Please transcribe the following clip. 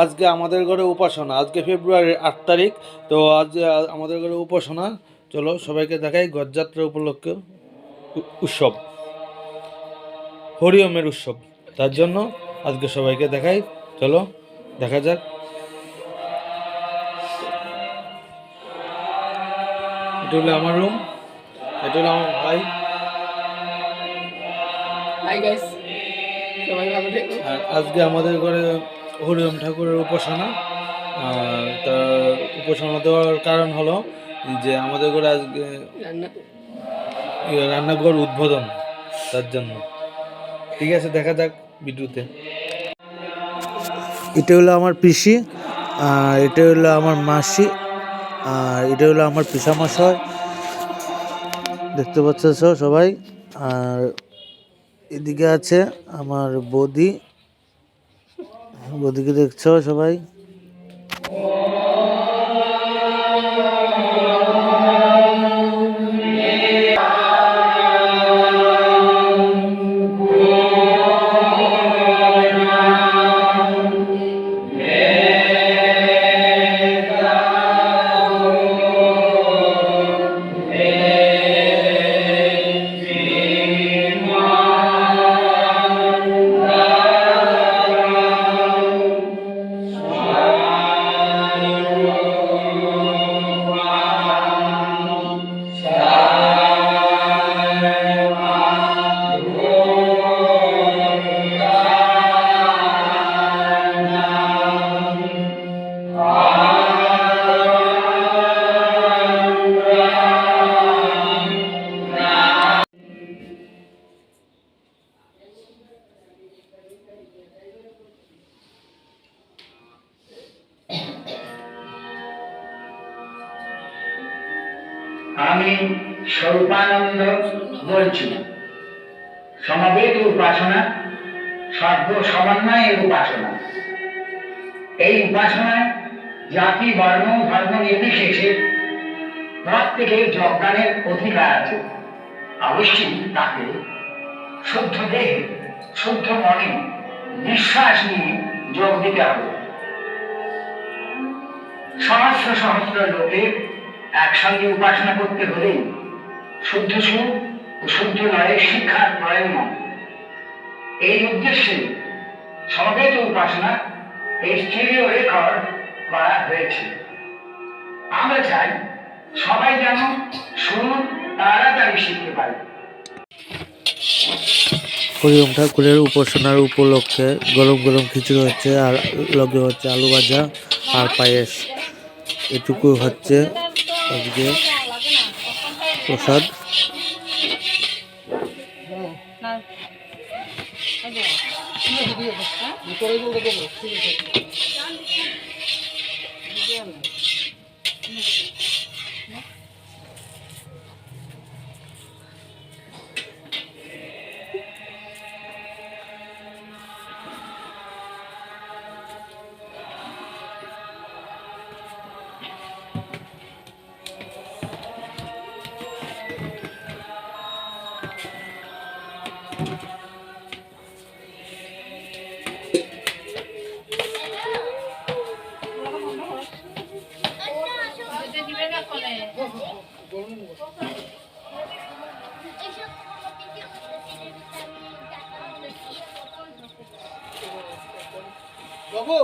আজকে আমাদের ঘরে উপাসনা, আজকে ফেব্রুয়ারির 8 তারিখ। তো আজ আমাদের ঘরে উপাসনা। চলো সবাইকে দেখাই গজযাত্রা উপলক্ষে উৎসব, হরিওমের উৎসব। তার জন্য আজকে সবাইকে দেখাই, চলো দেখা যাক। এটা হলো আমার রুম, এটা হলো আমার ভাই। হাই গাইস, সবাই ভালো থেকো। আর আজকে আমাদের ঘরে হরিওম ঠাকুরের উপাসনা। তা উপাসনা দেওয়ার কারণ হলো যে আমাদের ঘরে আজকে রান্নাঘর উদ্বোধন, তার জন্য। ঠিক আছে, দেখা যাক ভিডিওতে। এটা হলো আমার পিসি, আর এটা হলো আমার মাসি, আর এটা হলো আমার পিসামশাই, দেখতে পাচ্ছ সবাই। আর এদিকে আছে আমার বৌদি, বৌদিকে দেখছো সবাই। আমি স্বরূপানন্দ বলছি। সমবেত উপাসনা সর্ব সমন্বয়ের উপাসনা। এই উপাসনায় জাতি বর্ণ ধর্ম নির্বিশেষে প্রত্যেকের যোগদানের অধিকার আছে। অবশ্যই তাকে শুদ্ধ দেহে শুদ্ধ মনে বিশ্বাস নিয়ে যোগ দিতে হবে। সহস্র সহস্র লোকের একসঙ্গে উপাসনা করতে হলে শুদ্ধ সুর ও শুদ্ধ লয়ের শিক্ষার প্রয়োজন। এই উদ্দেশ্যে সমবেত উপাসনা এই স্টিরিও রেকর্ড করা হয়েছে। আমরা চাই সবাই যেন সুর তাড়াতাড়ি শিখতে পারে। হরিওম ঠাকুরের উপাসনার উপলক্ষে গরম গরম খিচুড়ি হচ্ছে, আর লগে হচ্ছে আলু ভাজা আর পায়েস। এটুকু হচ্ছে আজকে প্রসাদ। বাবু